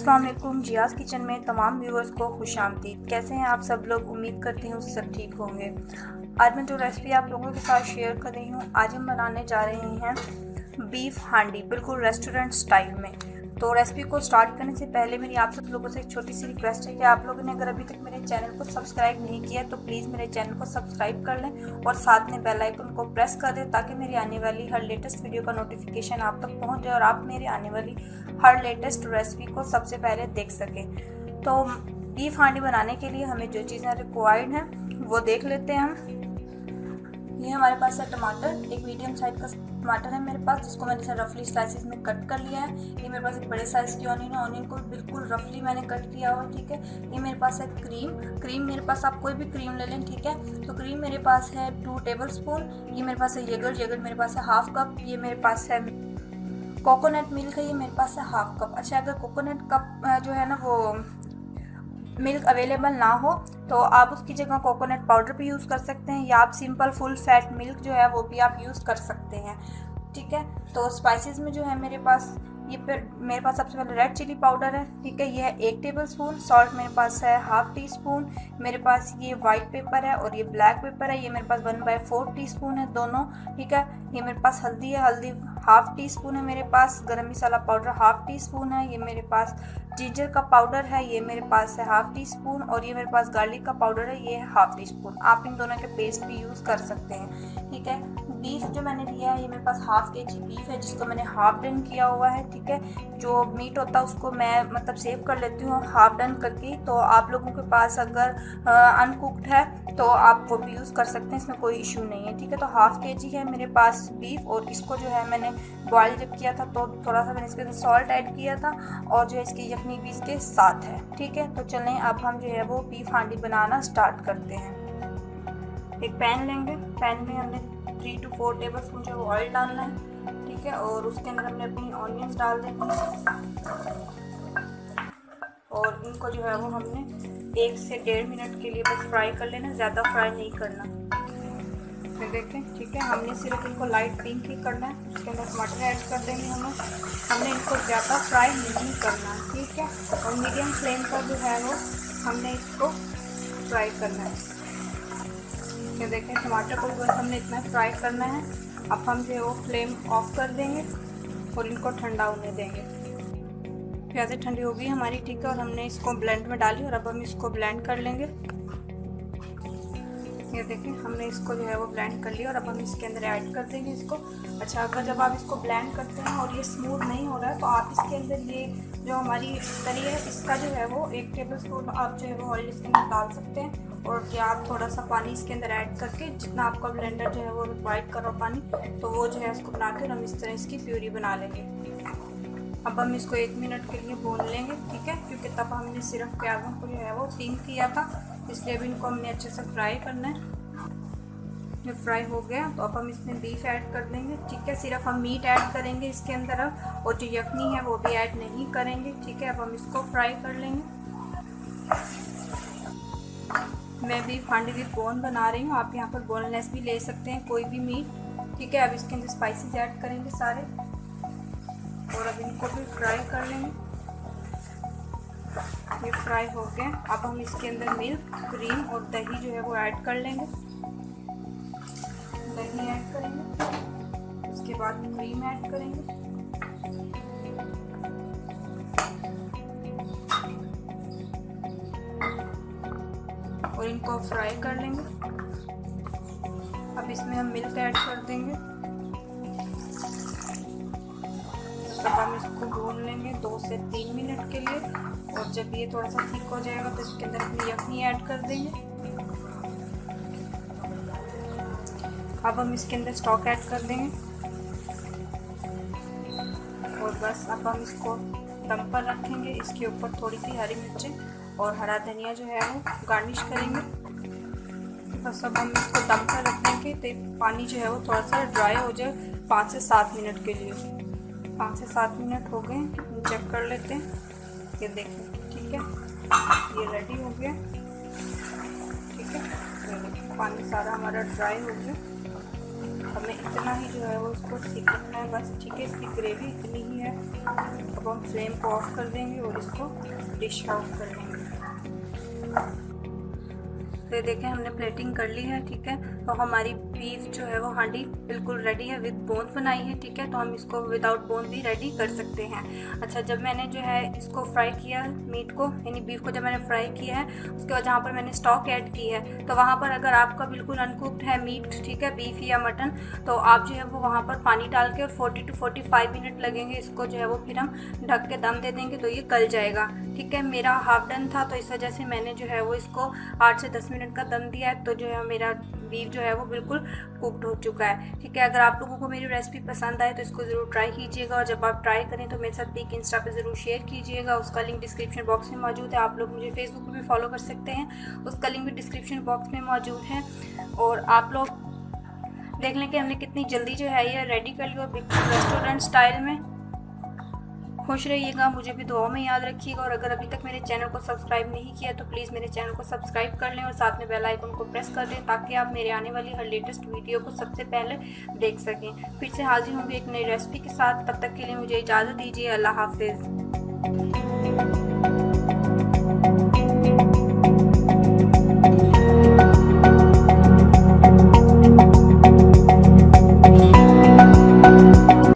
अस्सलाम वालेकुम। जियाज़ किचन में तमाम व्यूअर्स को खुशामदीद। कैसे हैं आप सब लोग? उम्मीद करती हूँ सब ठीक होंगे। आज मैं जो रेसिपी आप लोगों के साथ शेयर कर रही हूँ, आज हम बनाने जा रहे हैं बीफ हांडी, बिल्कुल रेस्टोरेंट स्टाइल में। तो रेसिपी को स्टार्ट करने से पहले मेरी आप सब लोगों से एक छोटी सी रिक्वेस्ट है कि आप लोगों ने अगर अभी तक मेरे चैनल को सब्सक्राइब नहीं किया तो प्लीज़ मेरे चैनल को सब्सक्राइब कर लें और साथ में बेल आइकन को प्रेस कर दें ताकि मेरी आने वाली हर लेटेस्ट वीडियो का नोटिफिकेशन आप तक पहुंच जाए और आप मेरी आने वाली हर लेटेस्ट रेसिपी को सबसे पहले देख सकें। तो बीफ हांडी बनाने के लिए हमें जो चीज़ें रिक्वायर्ड हैं वो देख लेते हैं हम। ये हमारे पास है टमाटर, एक मीडियम साइज का टमाटर है मेरे पास, जिसको मैंने इसे रफली स्लाइसिस में कट कर लिया है। ये मेरे पास एक बड़े साइज की ऑनियन है, ऑनियन को बिल्कुल रफली मैंने कट किया हुआ, ठीक है। ये मेरे पास है क्रीम मेरे पास आप कोई भी क्रीम ले लें, ठीक है। तो क्रीम मेरे पास है 2 टेबल स्पून। ये मेरे पास है येगर्ट मेरे पास है हाफ कप। ये मेरे पास है कोकोनट मिल्क है, ये मेरे पास है हाफ कप। अच्छा, अगर कोकोनट कप जो है ना वो मिल्क अवेलेबल ना हो तो आप उसकी जगह कोकोनट पाउडर भी यूज़ कर सकते हैं, या आप सिंपल फुल फैट मिल्क जो है वो भी आप यूज़ कर सकते हैं, ठीक है। तो स्पाइसेस में जो है मेरे पास मेरे पास सबसे पहले रेड चिली पाउडर है, ठीक है। ये है 1 टेबल स्पून। सॉल्ट मेरे पास है हाफ टी स्पून। मेरे पास ये वाइट पेपर है और ये ब्लैक पेपर है, ये मेरे पास 1/4 टीस्पून है दोनों, ठीक है। ये मेरे पास हल्दी है, हल्दी हाफ टी स्पून है मेरे पास। गरम मसाला पाउडर हाफ टी स्पून है। ये मेरे पास जिंजर का पाउडर है, ये मेरे पास है हाफ टी स्पून। और ये मेरे पास गार्लिक का पाउडर है, ये है हाफ टी स्पून। आप इन दोनों के पेस्ट भी यूज़ कर सकते हैं, ठीक है। बीफ जो मैंने लिया है ये मेरे पास हाफ केजी बीफ है, जिसको मैंने हाफ डन किया हुआ है, ठीक है। जो मीट होता है उसको मैं मतलब सेव कर लेती हूँ हाफ डन करके। तो आप लोगों के पास अगर अनकुक्ड है तो आप वो भी यूज़ कर सकते हैं, इसमें कोई इशू नहीं है, ठीक है। तो हाफ केजी है मेरे पास बीफ, और इसको जो है मैंने बॉयल जब किया था तो थोड़ा सा मैंने इसके अंदर सॉल्ट ऐड किया था, और जो है इसकी यखनी भी इसके साथ है, ठीक है। तो चलें अब हम जो है वो बीफ हांडी बनाना स्टार्ट करते हैं। एक पैन लेंगे, पैन में हमने 3 to 4 टेबल स्पून जो ऑयल डालना है, ठीक है। और उसके अंदर हमने अपनी ऑनियंस डाल देनी है, और इनको जो है वो हमने 1 से 1.5 मिनट के लिए बस फ्राई कर लेना, ज़्यादा फ्राई नहीं करना। फिर देखें, ठीक है, हमने सिर्फ इनको लाइट पिंक ही करना है। उसके अंदर टमाटर ऐड कर देंगे हमने इनको ज़्यादा फ्राई नहीं करना, ठीक है। और मीडियम फ्लेम पर जो है वो हमने इसको फ्राई करना है। ये देखें, टमाटर को बस हमने इतना फ्राई करना है। अब हम जो है वो फ्लेम ऑफ कर देंगे और इनको ठंडा होने देंगे। प्याज़ें ठंडी हो गई हमारी, ठीक है। और हमने इसको ब्लेंड में डाली और अब हम इसको ब्लेंड कर लेंगे। ये देखें, हमने इसको जो है वो ब्लेंड कर लिया और अब हम इसके अंदर ऐड कर देंगे इसको। अच्छा, अगर जब आप इसको ब्लेंड करते हैं और ये स्मूथ नहीं हो रहा है तो आप इसके अंदर ये जो हमारी तरी है इसका जो है वो 1 टेबल स्पून आप जो है वो ऑयल इसके अंदर डाल सकते हैं, और या आप थोड़ा सा पानी इसके अंदर ऐड करके जितना आपका ब्लेंडर जो है वो रिक्वायर्ड कर रहा पानी, तो वो जो है इसको बना के हम इस तरह इसकी प्यूरी बना लेंगे। अब हम इसको 1 मिनट के लिए भून लेंगे, ठीक है, क्योंकि तब हमने सिर्फ प्याज़ों को जो है वो पिंक किया था, इसलिए अभी इनको हमने अच्छे से फ्राई करना है। ये फ्राई हो गया तो अब हम इसमें बीफ ऐड कर देंगे, ठीक है। सिर्फ हम मीट ऐड करेंगे इसके अंदर अब, और जो यखनी है वो भी ऐड नहीं करेंगे, ठीक है। अब हम इसको फ्राई कर लेंगे। मैं बीफ हांडी विद बोन बना रही हूँ, आप यहाँ पर बोनलेस भी ले सकते हैं, कोई भी मीट, ठीक है। अब इसके अंदर स्पाइसेस ऐड करेंगे सारे, और अब इनको भी फ्राई कर लेंगे। ये फ्राई हो गए, अब हम इसके अंदर मिल्क, क्रीम और दही जो है वो ऐड कर लेंगे। दही ऐड करेंगे, उसके बाद क्रीम ऐड करेंगे, और इनको फ्राई कर लेंगे। अब इसमें हम मिल्क ऐड कर देंगे, तब हम इसको भून लेंगे 2 से 3 मिनट के लिए, और जब ये थोड़ा सा थिक हो जाएगा तो इसके अंदर अपनी यखनी ऐड कर देंगे। अब हम इसके अंदर स्टॉक ऐड कर देंगे, और बस अब हम इसको दम पर रखेंगे। इसके ऊपर थोड़ी सी हरी मिर्चें और हरा धनिया जो है वो गार्निश करेंगे। बस अब हम इसको दम पर रख देंगे तो पानी जो है वो थोड़ा सा ड्राई हो जाए 5 से 7 मिनट के लिए। 5 से 7 मिनट हो गए, चेक कर लेते हैं। ये देखें, ठीक है, ये रेडी हो गया, ठीक है। पानी सारा हमारा ड्राई हो गया। हमें इतना ही जो है वो इसको ठीक करना है बस, ठीक है। इसकी ग्रेवी इतनी ही है। अब हम फ्लेम को ऑफ कर देंगे और इसको डिश आउट कर लेंगे। तो ये देखें हमने प्लेटिंग कर ली है, ठीक है। तो हमारी बीफ जो है वो हांडी बिल्कुल रेडी है, विद बोन बनाई है, ठीक है। तो हम इसको विदाउट बोन भी रेडी कर सकते हैं। अच्छा, जब मैंने जो है इसको फ्राई किया मीट को, यानी बीफ को जब मैंने फ्राई किया है, उसके बाद जहाँ पर मैंने स्टॉक ऐड की है, तो वहाँ पर अगर आपका बिल्कुल अनकुक्ड है मीट, ठीक है, बीफ या मटन, तो आप जो है वो वहाँ पर पानी डाल के और 40 to 45 मिनट लगेंगे इसको जो है वो फिर हम ढक के दम दे देंगे, तो ये गल जाएगा, ठीक है। मेरा हाफ डन था, तो इस वजह से मैंने जो है वो इसको 8 से 10 मिनट का दम दिया है। तो जो है मेरा बीफ जो है वो बिल्कुल कुक्ड हो चुका है, ठीक है। अगर आप लोगों को मेरी रेसिपी पसंद आए तो इसको ज़रूर ट्राई कीजिएगा, और जब आप ट्राई करें तो मेरे साथ पिक इंस्टा पे ज़रूर शेयर कीजिएगा। उसका लिंक डिस्क्रिप्शन बॉक्स में मौजूद है। आप लोग मुझे फेसबुक पे भी फॉलो कर सकते हैं, उसका लिंक भी डिस्क्रिप्शन बॉक्स में मौजूद है। और आप लोग देख लें कि हमने कितनी जल्दी जो है ये रेडी कर लिया, बिल्कुल रेस्टोरेंट स्टाइल में। खुश रहिएगा, मुझे भी दुआओं में याद रखिएगा। और अगर अभी तक मेरे चैनल को सब्सक्राइब नहीं किया तो प्लीज़ मेरे चैनल को सब्सक्राइब कर लें और साथ में बेल आइकन को प्रेस कर दें, ताकि आप मेरे आने वाली हर लेटेस्ट वीडियो को सबसे पहले देख सकें। फिर से हाजिर होंगे एक नई रेसिपी के साथ, तब तक के लिए मुझे इजाज़त दीजिए। अल्लाह हाफिज़।